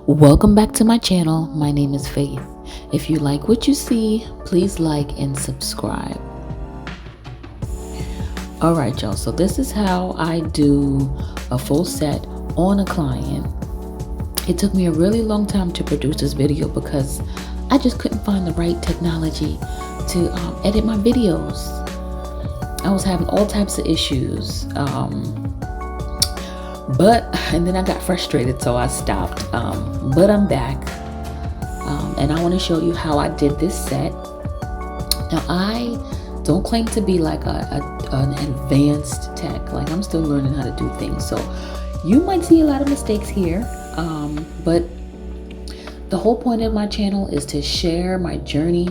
Welcome back to my channel. My name is Faith. If you like what you see, please like and subscribe. Alright y'all, so this is how I do a full set on a client. It took me a really long time to produce this video because I just couldn't find the right technology to edit my videos. I was having all types of issues. And then I got frustrated, so I stopped. But I'm back, and I want to show you how I did this set. Now, I don't claim to be like an advanced tech. Like, I'm still learning how to do things, so you might see a lot of mistakes here. But the whole point of my channel is to share my journey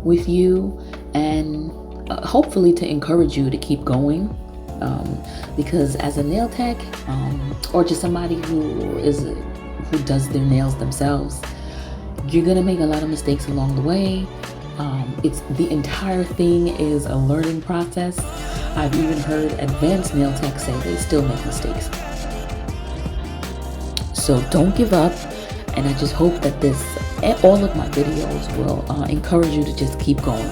with you and hopefully to encourage you to keep going. Because as a nail tech, or just somebody who does their nails themselves, you're gonna make a lot of mistakes along the way. It's the entire thing is a learning process. I've even heard advanced nail techs say they still make mistakes. So don't give up, and I just hope that all of my videos will encourage you to just keep going.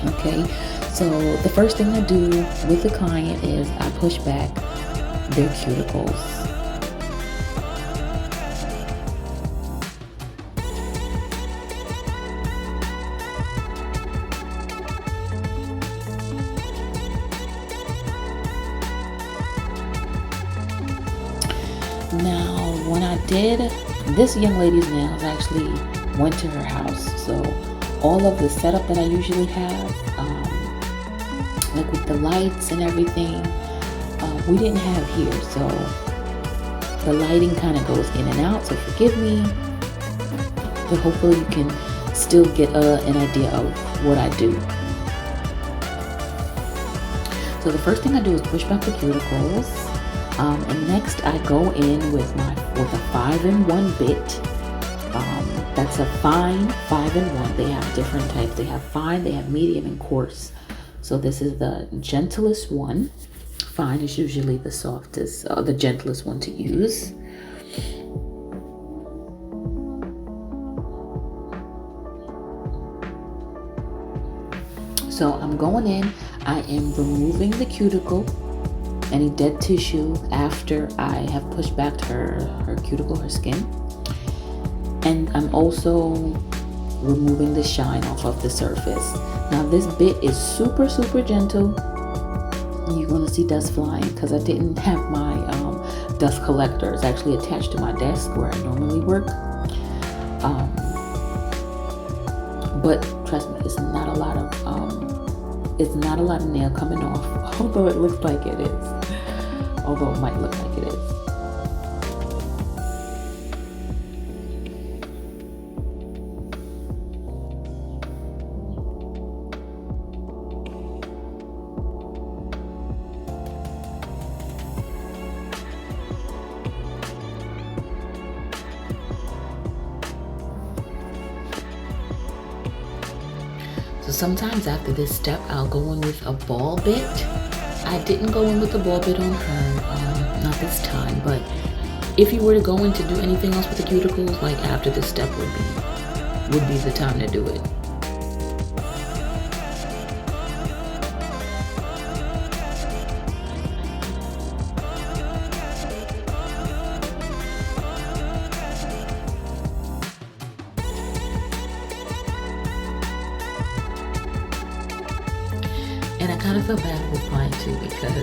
Okay. So the first thing I do with the client is I push back their cuticles. Now, when I did this young lady's nails, I actually went to her house. So all of the setup that I usually have, like with the lights and everything, we didn't have here, so the lighting kind of goes in and out, so forgive me, but hopefully you can still get an idea of what I do. So the first thing I do is push back the cuticles, and next I go in with a 5-in-1 bit. That's a fine 5-in-1. They have different types. They have fine, they have medium, and coarse. So this is the gentlest one. Fine is usually the softest, the gentlest one to use. So I'm going in, I am removing the cuticle, any dead tissue after I have pushed back her cuticle, her skin. And I'm also removing the shine off of the surface. Now this bit is super gentle. You're gonna see dust flying because I didn't have my dust collector. It's actually attached to my desk where I normally work. But trust me, it's not a lot of nail coming off, although it looks like it is. Although it might look like it is. So sometimes after this step, I'll go in with a ball bit. I didn't go in with a ball bit on her, not this time, but if you were to go in to do anything else with the cuticles, like after this step would be the time to do it. And I kind of feel bad with client too because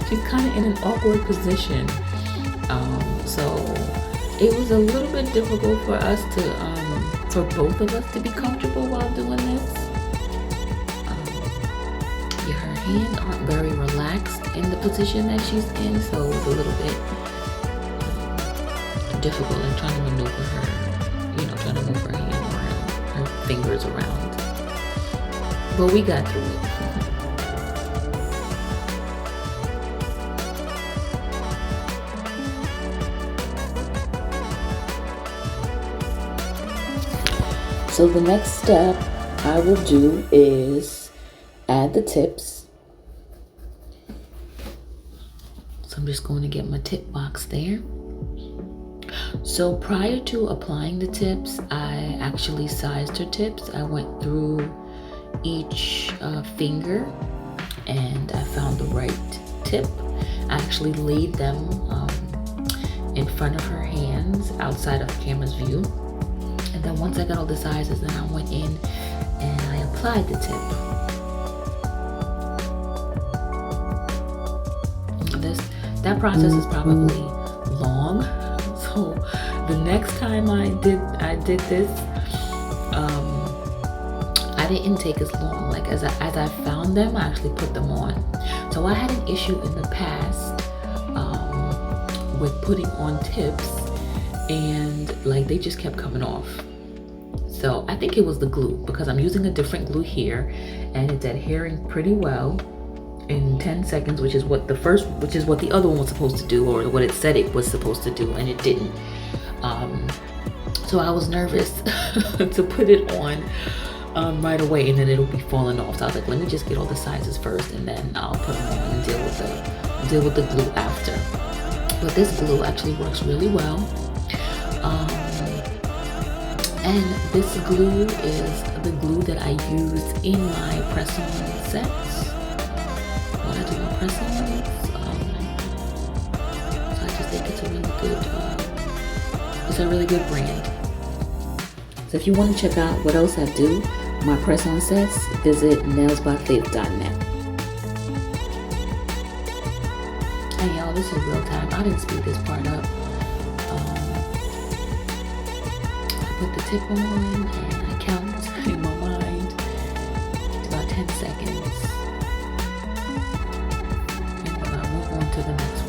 she's kind of in an awkward position. So it was a little bit difficult for us for both of us to be comfortable while doing this. Her hands aren't very relaxed in the position that she's in, so it was a little bit difficult in trying to maneuver her, trying to move her hand around, her fingers around. But we got through it. So the next step I will do is add the tips. So I'm just going to get my tip box there. So prior to applying the tips, I actually sized her tips. I went through each finger and I found the right tip. I actually laid them in front of her hands outside of the camera's view. And then once I got all the sizes, then I went in and I applied the tip. That process is probably long. So the next time I did this, I didn't take as long. Like as I found them, I actually put them on. So I had an issue in the past with putting on tips, and like they just kept coming off. So I think it was the glue, because I'm using a different glue here, and it's adhering pretty well in 10 seconds, which is what the other one was supposed to do, or what it said it was supposed to do, and it didn't. So I was nervous to put it on right away, and then it'll be falling off. So I was like, let me just get all the sizes first, and then I'll put them on and deal with the glue after. But this glue actually works really well. And this glue is the glue that I use in my press-on sets. When I do my press-ons, so I just think it's a really good brand. So if you want to check out what else I do, my press-on sets, visit nailsbyfaith.net. Hey y'all, this is real time. I didn't speed this part up. I put the tip on and I count in my mind. It's about 10 seconds. And then I move on to the next one.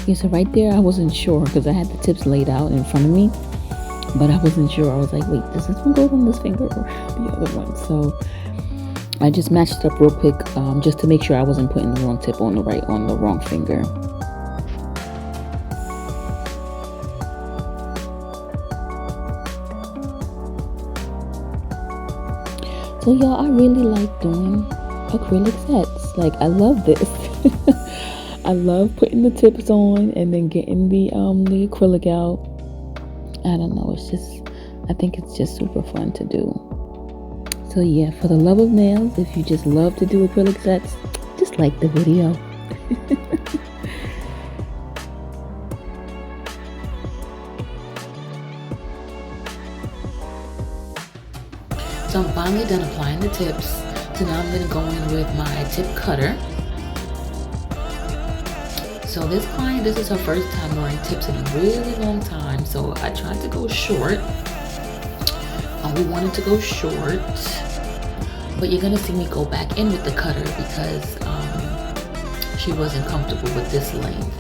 Yeah, so right there, I wasn't sure because I had the tips laid out in front of me, but I wasn't sure. I was like, wait, does this one go on this finger or the other one? So I just matched it up real quick, just to make sure I wasn't putting the wrong tip on the wrong finger. So y'all, I really like doing acrylic sets. Like, I love this. I love putting the tips on and then getting the acrylic out. I don't know, I think it's just super fun to do. So yeah, for the love of nails, if you just love to do acrylic sets, just like the video. So I'm finally done applying the tips. So now I'm going to go in with my tip cutter. So this client, this is her first time wearing tips in a really long time. So I tried to go short. We wanted to go short, but you're gonna see me go back in with the cutter because she wasn't comfortable with this length.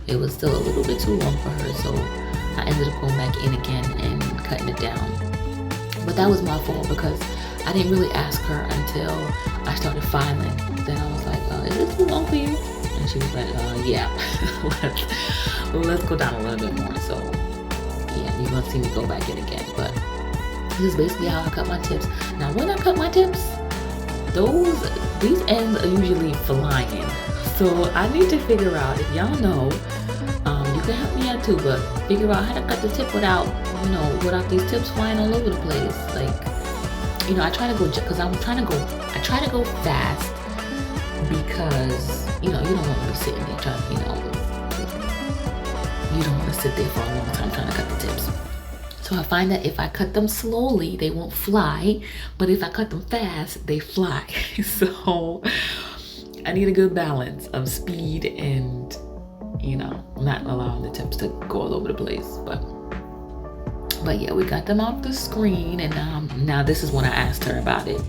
It was still a little bit too long for her, so I ended up going back in again and cutting it down. But that was my fault because I didn't really ask her until I started filing. Then I was like, is this too long for you? And she was like, yeah, let's go down a little bit more. So yeah, you're gonna see me go back in again. But this is basically how I cut my tips. Now when I cut my tips, these ends are usually flying. So I need to figure out, if y'all know, you can help me out too, but figure out how to cut the tip without these tips flying all over the place. Like, I try to go, because I try to go fast because, you don't want to be sitting there trying, you don't want to sit there for a long time trying to cut the tips. So I find that if I cut them slowly, they won't fly, but if I cut them fast, they fly. So I need a good balance of speed and, you know, not allowing the tips to go all over the place. But yeah, we got them off the screen, and now this is when I asked her about it.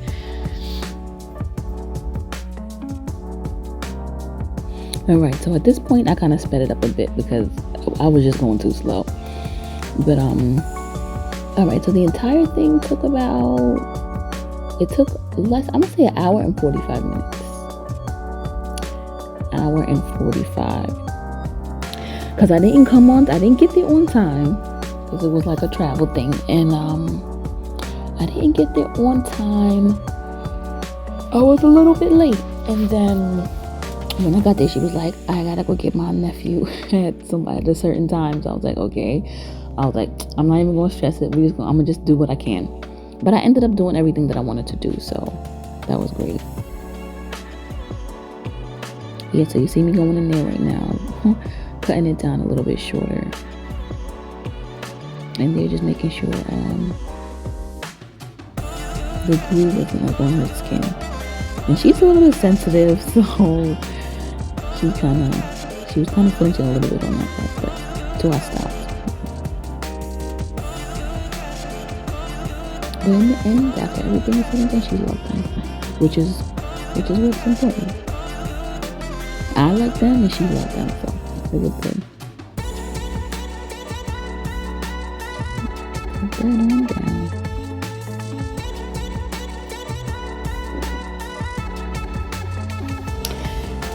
All right, so at this point I kind of sped it up a bit because I was just going too slow. But all right, so the entire thing took less, I'm gonna say an hour and 45 minutes. Hour and 45. Because I didn't get there on time because it was like a travel thing, and I didn't get there on time. I was a little bit late, and then when I got there, she was like, I gotta go get my nephew at a certain time. So I was like, okay. I was like, I'm not even gonna stress it. I'm gonna just do what I can. But I ended up doing everything that I wanted to do, so that was great. Yeah, so you see me going in there right now, cutting it down a little bit shorter. And they're just making sure the glue wasn't like on her skin. And she's a little bit sensitive, so she was kind of flinching a little bit on that part, but till I stopped. But in the end, after everything is said and done, she loved them, which is what's important. I like them and she loved them, so it was good. Put that on down.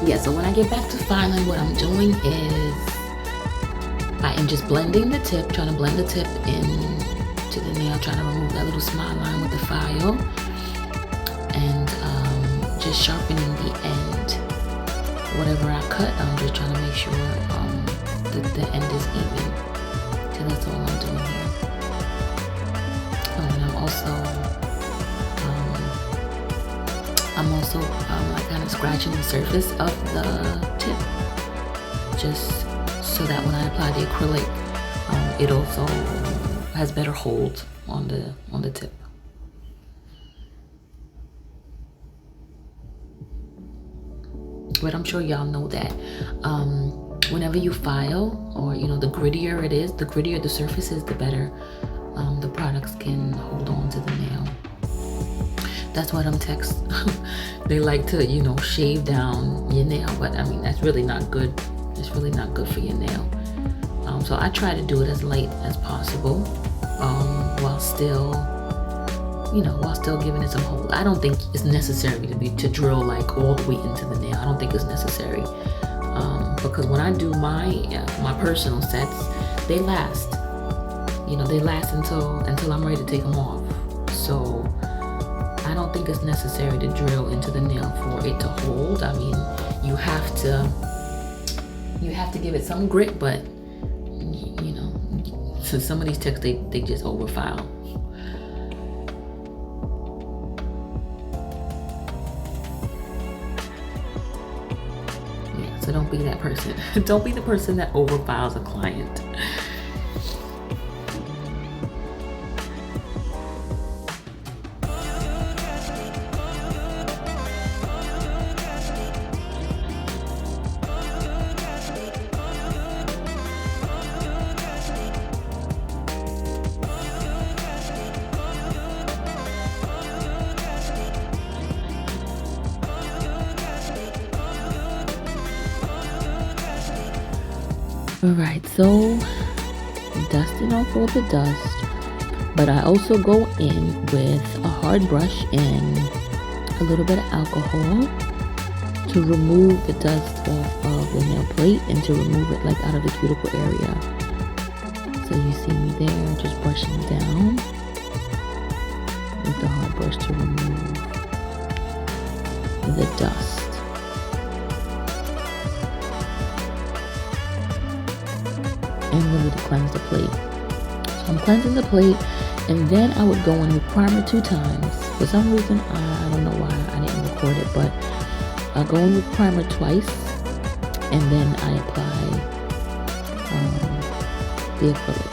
Yeah, so when I get back to filing, what I'm doing is I am just blending the tip, trying to blend the tip in to the nail, trying to remove that little smile line with the file, and just sharpening the end. Whatever I cut, I'm just trying to make sure the end is even. So that's all I'm doing here. And I'm also like kind of scratching the surface of the tip, just so that when I apply the acrylic, it also has better hold on the tip. But I'm sure y'all know that whenever you file, or the grittier it is, the grittier the surface is, the better the products can hold on to the nail. That's why them techs, they like to shave down your nail, but I mean that's really not good. It's really not good for your nail. So I try to do it as light as possible, while still giving it some hold. I don't think it's necessary to drill like all the way into the nail. I don't think it's necessary, because when I do my personal sets, they last. They last until I'm ready to take them off. So I don't think it's necessary to drill into the nail for it to hold. I mean, you have to give it some grit, but so some of these techs they just overfile. Yeah, so don't be that person. Don't be the person that overfiles a client. Alright, so dusting off all the dust, but I also go in with a hard brush and a little bit of alcohol to remove the dust off of the nail plate and to remove it like out of the cuticle area. So you see me there just brushing down with the hard brush to remove the dust. And really to cleanse the plate. So I'm cleansing the plate, and then I would go in with primer 2 times. For some reason, I don't know why I didn't record it, but I go in with primer twice, and then I apply the acrylic.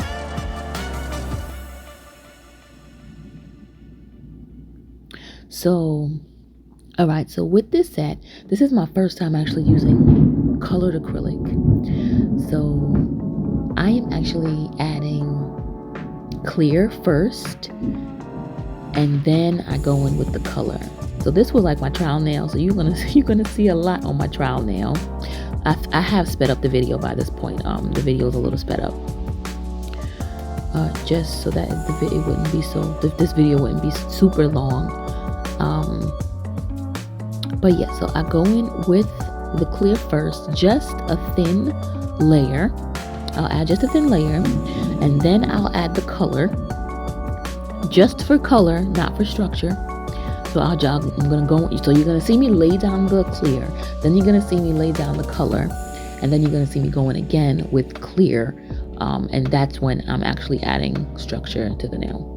So All right, so with this set, this is my first time actually using colored acrylic. So I am actually adding clear first, and then I go in with the color. So this was like my trial nail. So you're gonna see a lot on my trial nail. I have sped up the video by this point. The video is a little sped up, just so that it wouldn't be this video wouldn't be super long. But yeah, so I go in with the clear first, just a thin layer. I'll add just a thin layer, and then I'll add the color, just for color, not for structure. So I'm gonna go. So you're gonna see me lay down the clear, then you're gonna see me lay down the color, and then you're gonna see me going again with clear, and that's when I'm actually adding structure to the nail.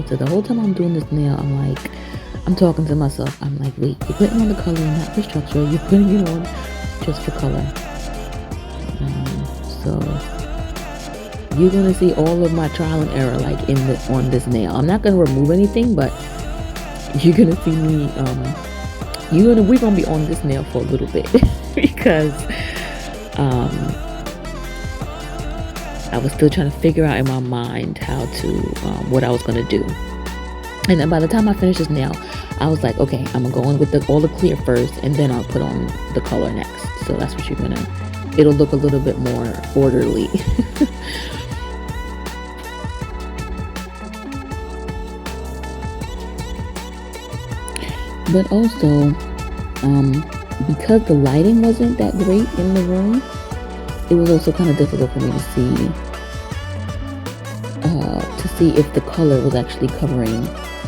So the whole time I'm doing this nail, I'm talking to myself. I'm like, wait, you're putting on the color, not for structure. You're putting it on just for color. So you're gonna see all of my trial and error, like on this nail. I'm not gonna remove anything, but you're gonna see me. We're gonna be on this nail for a little bit because I was still trying to figure out in my mind how to, what I was going to do. And then by the time I finished this nail, I was like, okay, I'm going to go in with all the clear first, and then I'll put on the color next. So that's what it'll look a little bit more orderly. But also, because the lighting wasn't that great in the room, it was also kind of difficult for me to see if the color was actually covering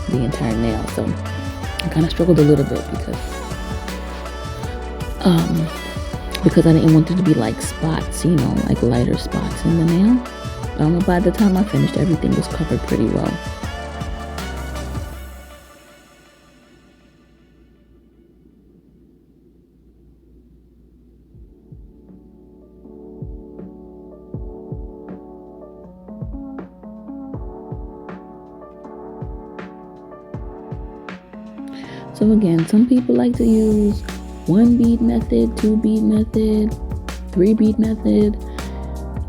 the entire nail. So I kind of struggled a little bit because I didn't want it to be like spots, like lighter spots in the nail. By the time I finished, everything was covered pretty well. So again, some people like to use 1 bead method, 2 bead method, 3 bead method.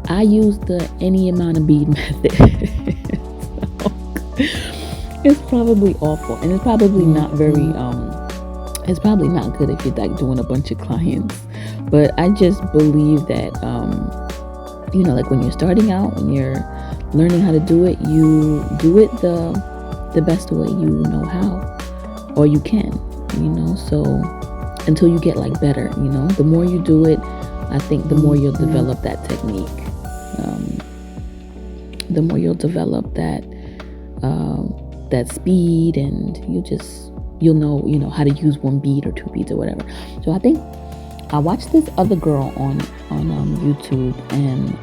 I use the any amount of bead method. So, it's probably awful, and it's probably not very it's probably not good if you're like doing a bunch of clients. But I just believe that like when you're starting out, when you're learning how to do it, you do it the best way you know how. Or you can, so until you get like better, the more you do it, I think the more you'll develop that technique. The more you'll develop that speed, and you'll know how to use 1 bead or 2 beads or whatever. So I think I watched this other girl on YouTube, and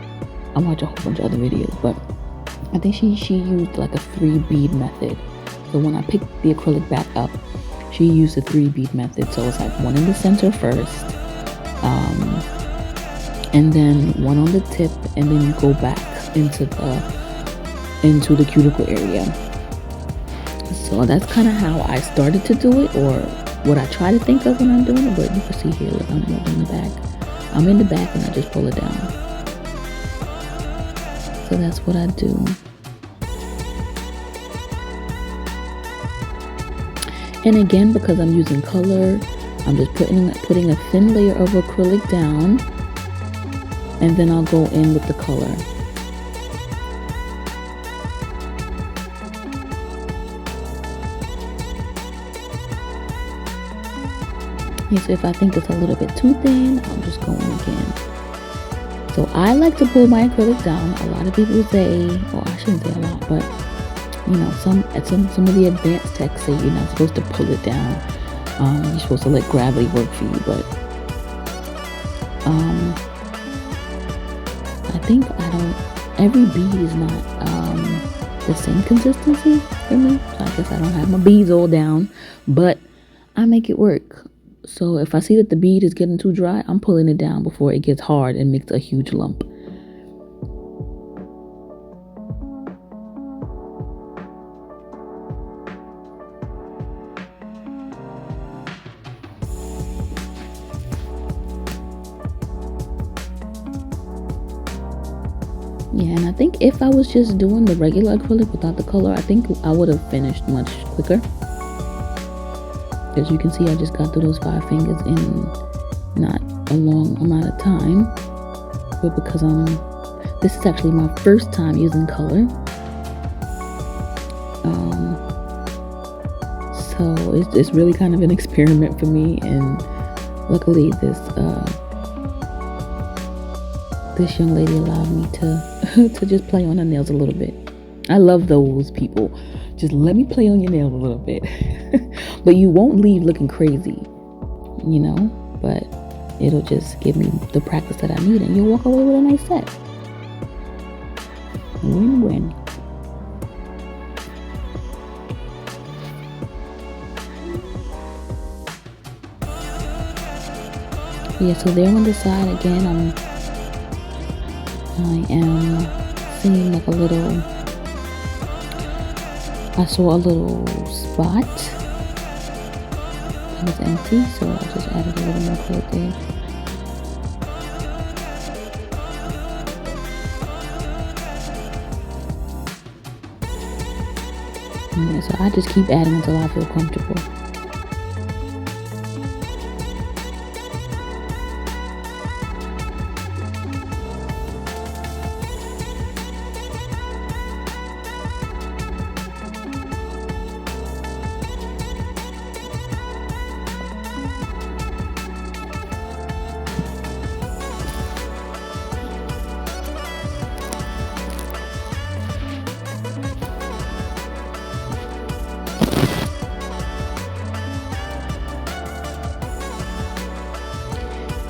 I watch a whole bunch of other videos, but I think she used like a 3 bead method. So when I picked the acrylic back up, she used the 3 bead method. So it's like 1 in the center first, and then 1 on the tip, and then you go back into the cuticle area. So that's kind of how I started to do it, or what I try to think of when I'm doing it. But you can see here, look, I'm in the back. I'm in the back, and I just pull it down. So that's what I do. And again, because I'm using color, I'm just putting a thin layer of acrylic down, and then I'll go in with the color. So if I think it's a little bit too thin, I'll just go in again. So I like to pull my acrylic down. A lot of people say, well, I shouldn't say a lot, but some of the advanced techs say you're not supposed to pull it down. You're supposed to let gravity work for you, but I think every bead is not the same consistency for me. So I guess I don't have my beads all down, but I make it work. So if I see that the bead is getting too dry, I'm pulling it down before it gets hard and makes a huge lump. Yeah, and I think if I was just doing the regular acrylic without the color, I think I would have finished much quicker. As you can see, I just got through those 5 fingers in not a long amount of time. But because this is actually my first time using color. So it's really kind of an experiment for me, and luckily this young lady allowed me to to just play on her nails a little bit. I love those people. Just let me play on your nails a little bit. But you won't leave looking crazy, you know, but it'll just give me the practice that I need, and you'll walk away with a nice set. Win-win. Yeah, so there on the side again, I am seeing like I saw a little spot that was empty, so I just added a little more color there. Yeah, so I just keep adding until I feel comfortable.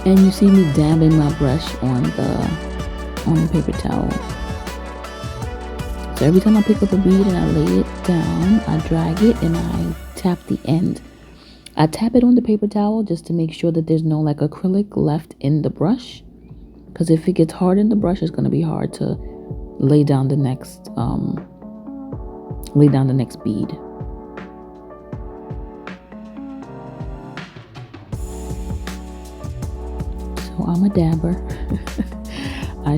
And you see me dabbing my brush on the paper towel. So every time I pick up a bead and I lay it down, I drag it and I tap the end. I tap it on the paper towel just to make sure that there's no like acrylic left in the brush. Because if it gets hard in the brush, it's going to be hard to lay down the next bead. So I'm a dabber. I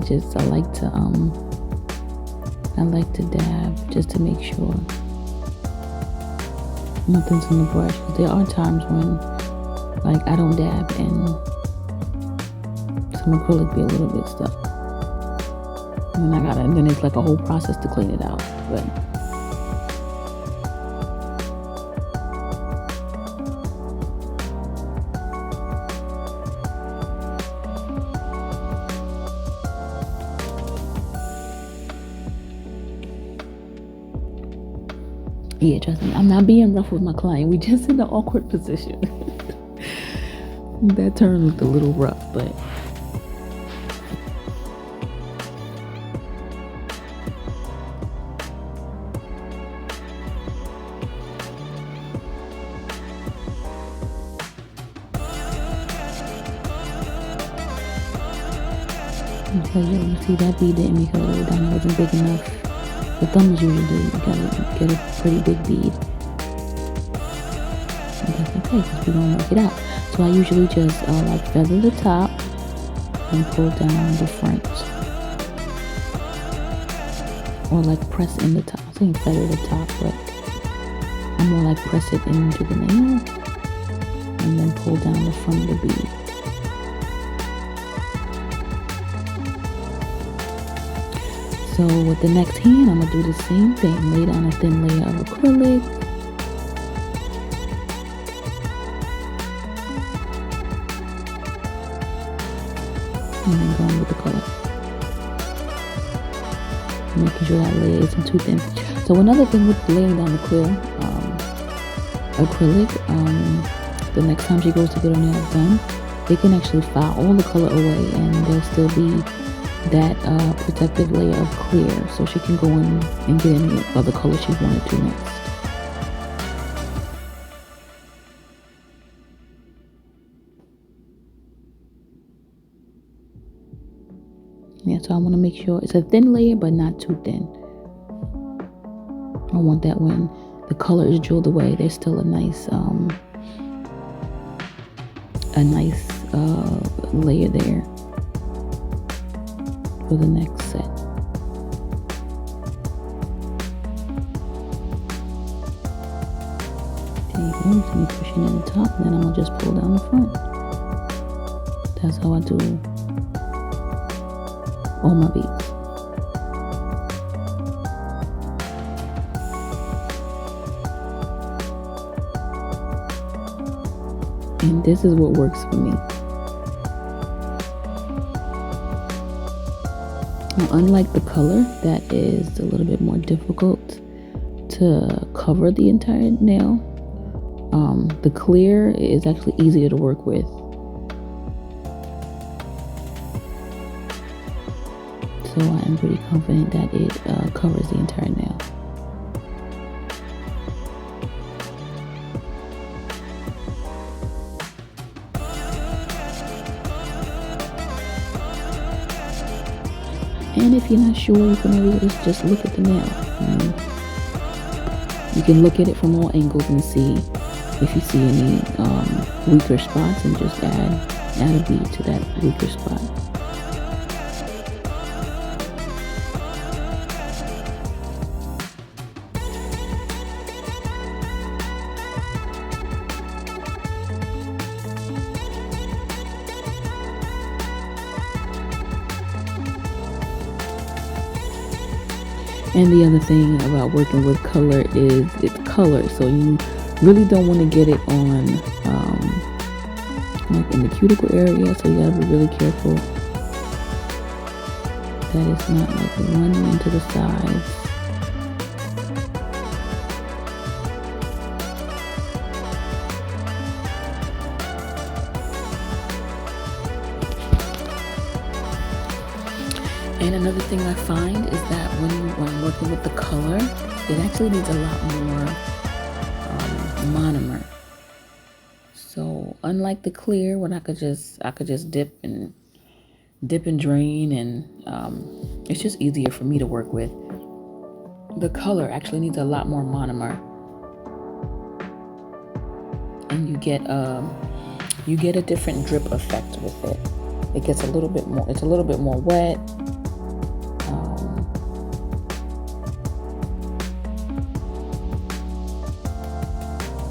like to dab just to make sure nothing's in the brush. But there are times when like I don't dab and some acrylic be a little bit stuck. And then it's like a whole process to clean it out. But yeah, trust me, I'm not being rough with my client. We just in an awkward position. That turn looked a little rough, but so yeah, you see that bead didn't make it all the way down. It wasn't big enough. The thumb is usually, you gotta get a pretty big bead. And that's okay, because we don't work it out. So I usually just like feather the top and pull down the front. Or like press in the top. I'm saying feather the top, but I'm more like press it into the nail and then pull down the front of the bead. So with the next hand, I'm going to do the same thing. Lay down a thin layer of acrylic. And then going with the color. Making sure that layer isn't too thin. So another thing with laying down the clear acrylic, the next time she goes to get her nails done, they can actually file all the color away and there'll still be that protective layer of clear, so she can go in and get any other color she wanted to next. there. So I want to make sure it's a thin layer, but not too thin. I want that when the color is drilled away, there's still a nice layer there for the next set. There you go. So me pushing in the top, and then I'm gonna just pull down the front. That's how I do all my beads. And this is what works for me. Now, unlike the color, that is a little bit more difficult to cover the entire nail. The clear is actually easier to work with. So I am pretty confident that it covers the entire nail. And if you're not sure, you can always just look at the nail. You can look at it from all angles and see if you see any weaker spots, and just add a bead to that weaker spot. And the other thing about working with color is it's color, so you really don't want to get it on like in the cuticle area, so you gotta be really careful that it's not like running into the sides. And another thing I find is that when I'm working with the color, it actually needs a lot more monomer. So unlike the clear, when I could just dip and drain, and it's just easier for me to work with. The color actually needs a lot more monomer, and you get a different drip effect with it. It gets a little bit more. It's a little bit more wet.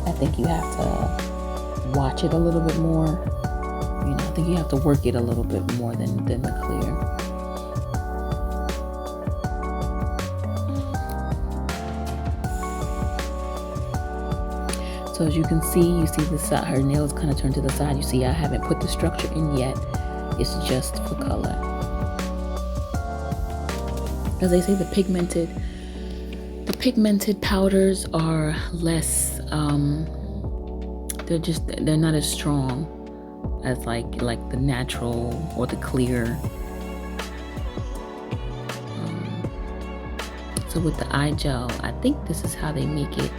I think you have to watch it a little bit more. I think you have to work it a little bit more than the clear. So as you can see, you see the side, her nails kind of turned to the side. You see I haven't put the structure in yet. It's just for color. As they say, the pigmented powders are less, they're not as strong as like the natural or the clear. So with the eye gel, I think this is how they make it,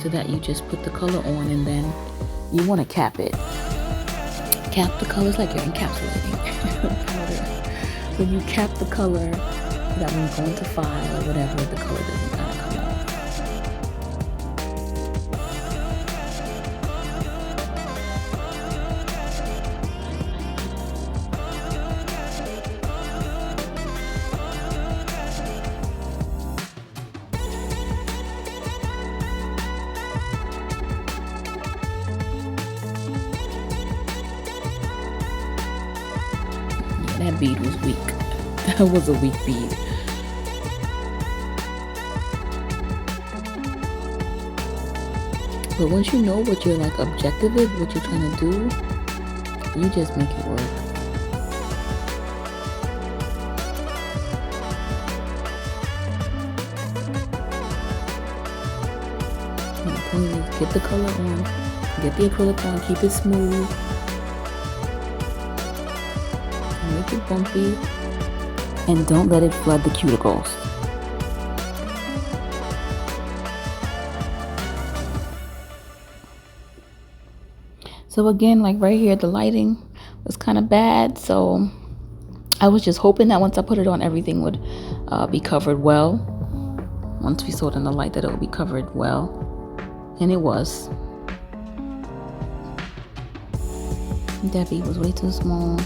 so that you just put the color on, and then you want to cap it. Cap the colors like you're encapsulating powder. So you cap the color so that when you go into file or whatever, the color doesn't kind of come off. That bead was weak. That was a weak bead. But once you know what your objective is, what you're trying to do, you just make it work. And the point is, get the color on, get the acrylic on, keep it smooth. Make it bumpy, and don't let it flood the cuticles. So again, like right here, the lighting was kind of bad, so I was just hoping that once I put it on, everything would be covered well. Once we saw it in the light, that it would be covered well, and it was. That bead was way too small.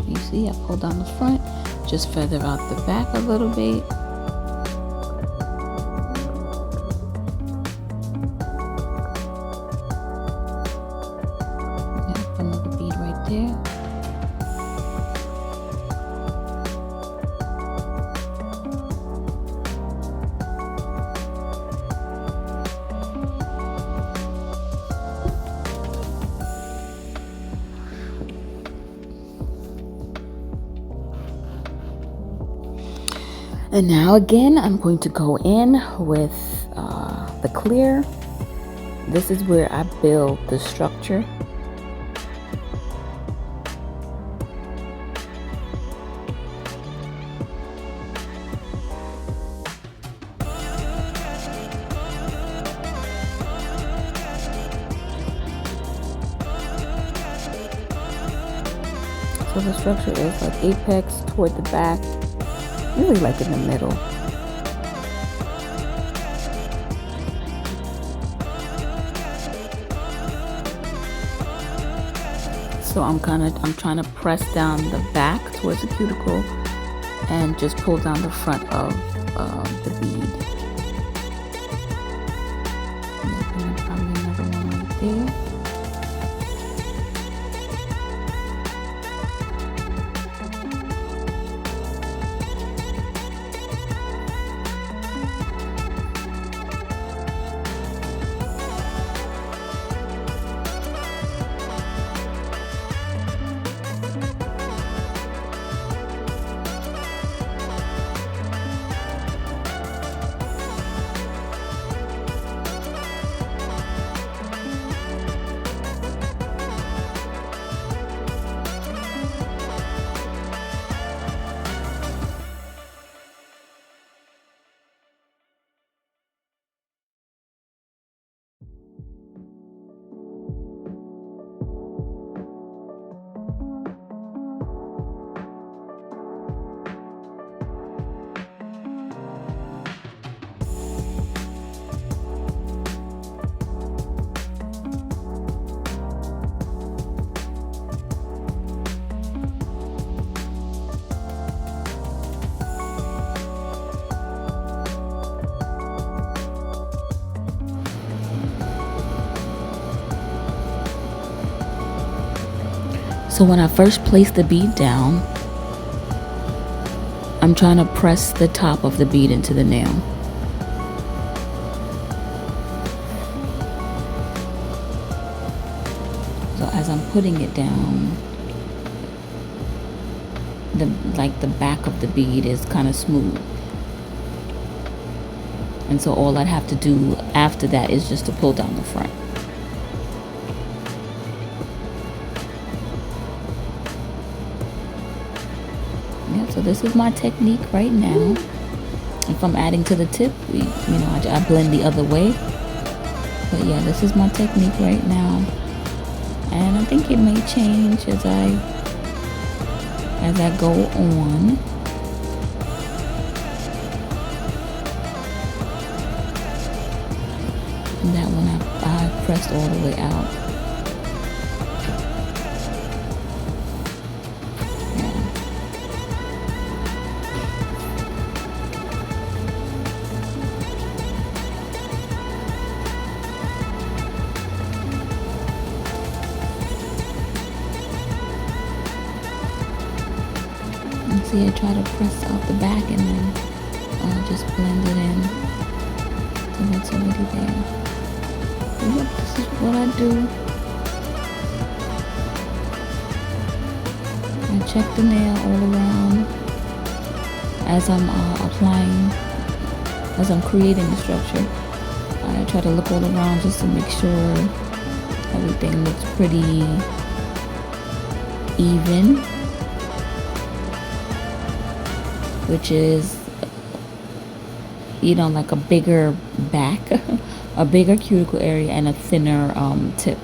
You see, I pulled down the front, just feather out the back a little bit. Another bead right there. And now again, I'm going to go in with the clear. This is where I build the structure. So the structure is like apex toward the back, really like in the middle. So I'm trying to press down the back towards the cuticle and just pull down the front of the bead. And then probably another one right there. So when I first place the bead down, I'm trying to press the top of the bead into the nail. So as I'm putting it down, the back of the bead is kind of smooth. And so all I'd have to do after that is just to pull down the front. So this is my technique right now. If I'm adding to the tip, I blend the other way. But yeah, this is my technique right now. And I think it may change as I go on. And that one I pressed all the way out. See, I try to press out the back and then just blend it in so it's already there. And look, this is what I do. I check the nail all around as I'm as I'm creating the structure. I try to look all around just to make sure everything looks pretty even, which is you know, like a bigger back, a bigger cuticle area, and a thinner tip.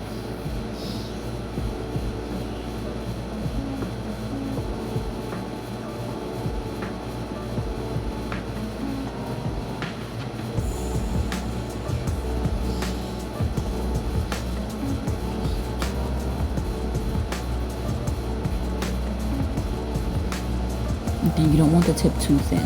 And then you don't want the tip too thin.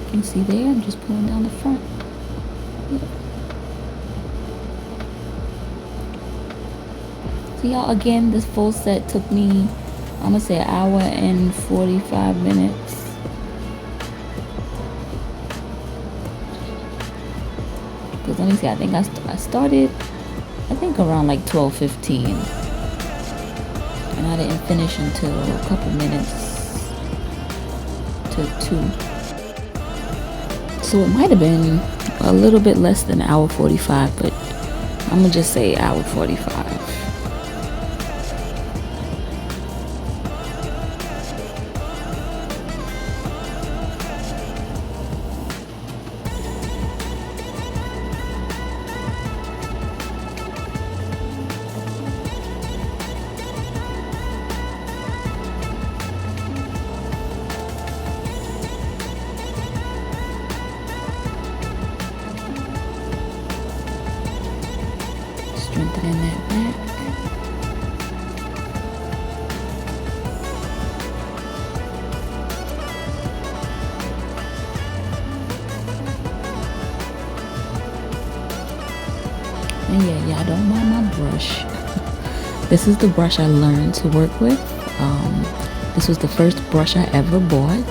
You can see there, I'm just pulling down the front. So y'all, again, this full set took me, I'm gonna say, an hour and 45 minutes. Because let me see, I think I started, I think around like 12:15, and I didn't finish until a couple minutes to 2. So it might have been a little bit less than an hour 45, but I'm gonna just say hour 45. Strengthening that back. And yeah, y'all don't mind my brush. This is the brush I learned to work with. This was the first brush I ever bought.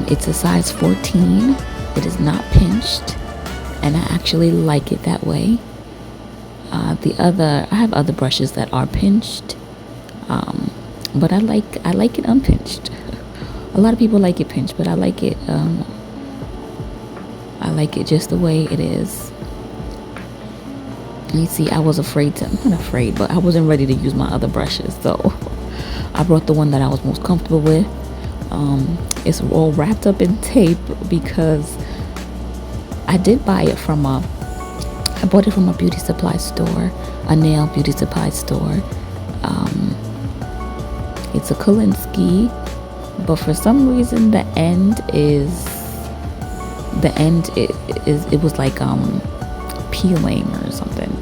It's a size 14. It is not pinched, and I actually like it that way. I have other brushes that are pinched, but I like it unpinched. A lot of people like it pinched, but I like it just the way it is. You see, I was not afraid, but I wasn't ready to use my other brushes, so I brought the one that I was most comfortable with. It's all wrapped up in tape because I did buy it I bought it from a beauty supply store, a nail beauty supply store. It's a Kolinsky, but for some reason it was like peeling or something.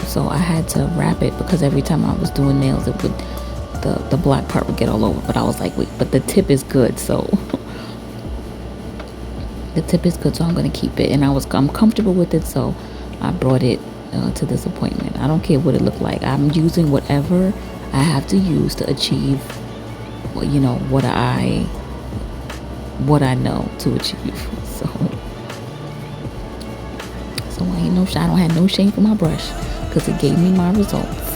So I had to wrap it because every time I was doing nails, the black part would get all over. But I was like, wait, but the tip is good, so the tip is good, so I'm gonna keep it, and I'm comfortable with it, so I brought it to this appointment. I don't care what it looked like. I'm using whatever I have to use to achieve, you know, what I know to achieve. So I don't have no shame for my brush because it gave me my results.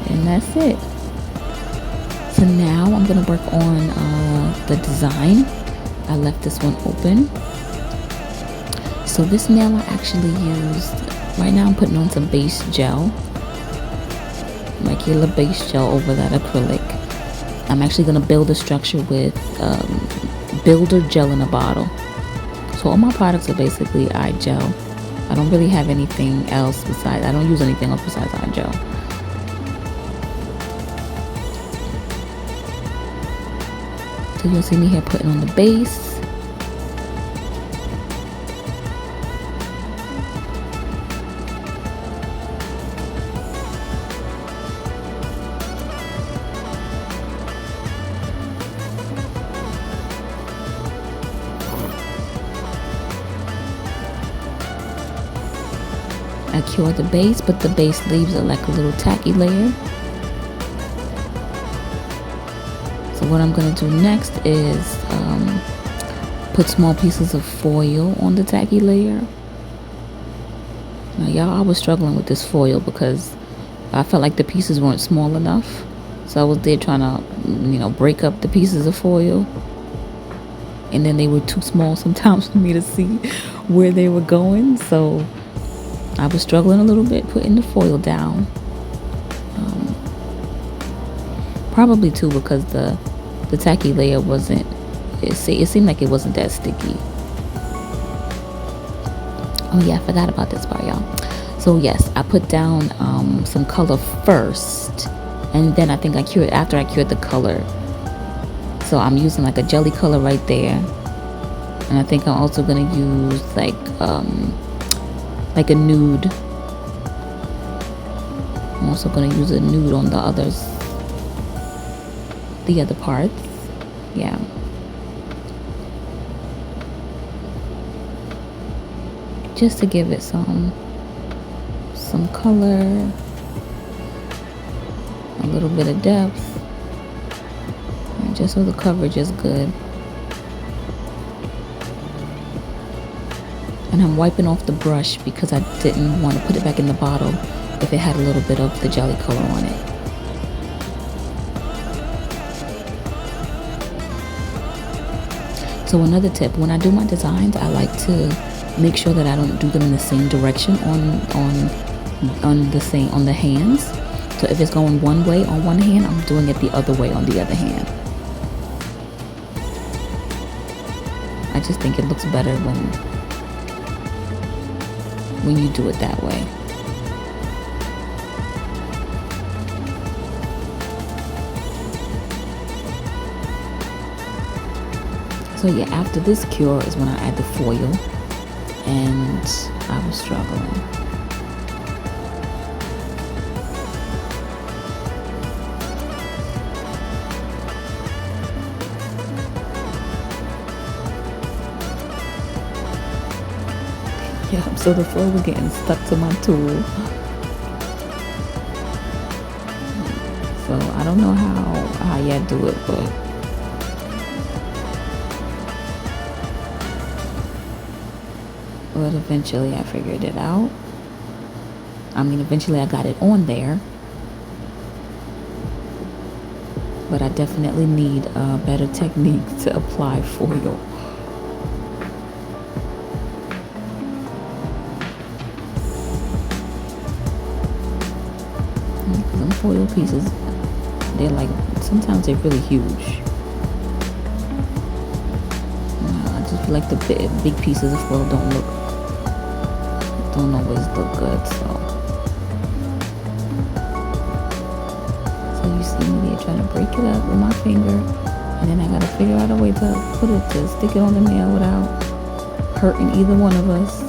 And that's it. So now I'm gonna work on the design. I left this one open. So this nail I actually used, right now I'm putting on some base gel, regular base gel over that acrylic. I'm actually gonna build a structure with builder gel in a bottle. So all my products are basically eye gel. I don't really have anything else besides, I don't use anything else besides eye gel. So you'll see me here putting on the base. I cure the base, but the base leaves it like a little tacky layer. So what I'm going to do next is put small pieces of foil on the tacky layer. Now y'all, I was struggling with this foil because I felt like the pieces weren't small enough. So I was there trying to, break up the pieces of foil. And then they were too small sometimes for me to see where they were going. So I was struggling a little bit putting the foil down. Probably too because the tacky layer wasn't, it seemed like it wasn't that sticky. Oh yeah, I forgot about this part, y'all. So yes, I put down some color first, and then I think after I cured the color. So I'm using like a jelly color right there, and I think I'm also gonna use like a nude. I'm also gonna use a nude on the other parts. Yeah. Just to give it some color, a little bit of depth, and just so the coverage is good. And I'm wiping off the brush because I didn't want to put it back in the bottle if it had a little bit of the jelly color on it. So another tip, when I do my designs, I like to make sure that I don't do them in the same direction on the hands. So if it's going one way on one hand, I'm doing it the other way on the other hand. I just think it looks better when you do it that way. So yeah, after this cure is when I add the foil, and I was struggling. Yeah, so the foil was getting stuck to my tool. So I don't know how y'all do it, but eventually I figured it out. Eventually I got it on there. But I definitely need a better technique to apply foil. Some foil pieces, sometimes they're really huge. I just feel like the big pieces of foil don't always look good, so you see me there trying to break it up with my finger, and then I gotta figure out a way to stick it on the nail without hurting either one of us.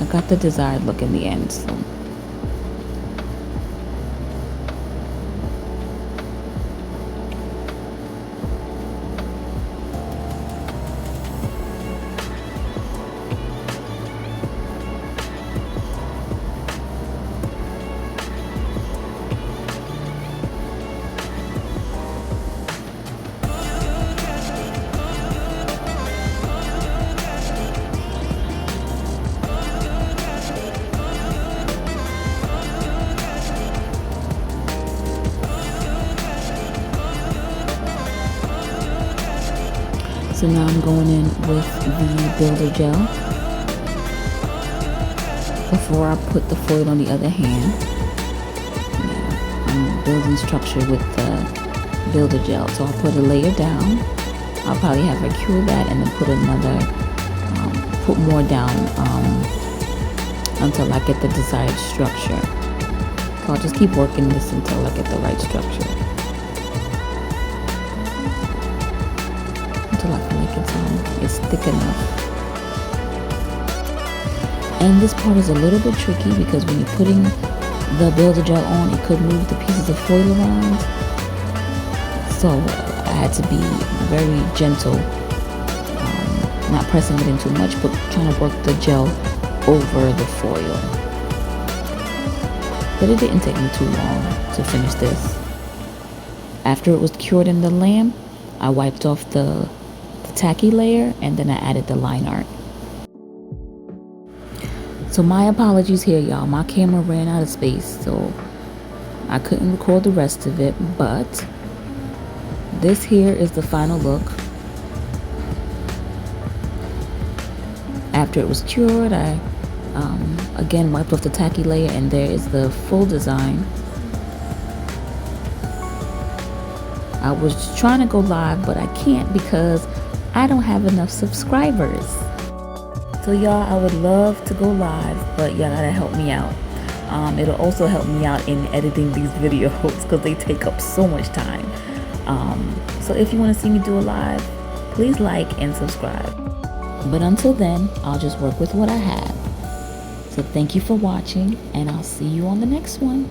I got the desired look in the end, so So now I'm going in with the builder gel before I put the foil on the other hand. I'm building structure with the builder gel. So I'll put a layer down. I'll probably have her cure that and then put more down until I get the desired structure. So I'll just keep working this until I get the right structure. Until I feel like it's thick enough. And this part is a little bit tricky because when you're putting the builder gel on, it could move the pieces of foil around. So I had to be very gentle, not pressing it in too much, but trying to work the gel over the foil. but it didn't take me too long to finish this. After it was cured in the lamp, I wiped off the tacky layer and then I added the line art. So my apologies here, y'all. My camera ran out of space, so I couldn't record the rest of it, but this here is the final look. After it was cured, I again wiped off the tacky layer, and there is the full design. I was trying to go live, but I can't because I don't have enough subscribers. So y'all, I would love to go live, but y'all gotta help me out. It'll also help me out in editing these videos because they take up so much time. So if you want to see me do a live, please like and subscribe. But until then, I'll just work with what I have. So thank you for watching, and I'll see you on the next one.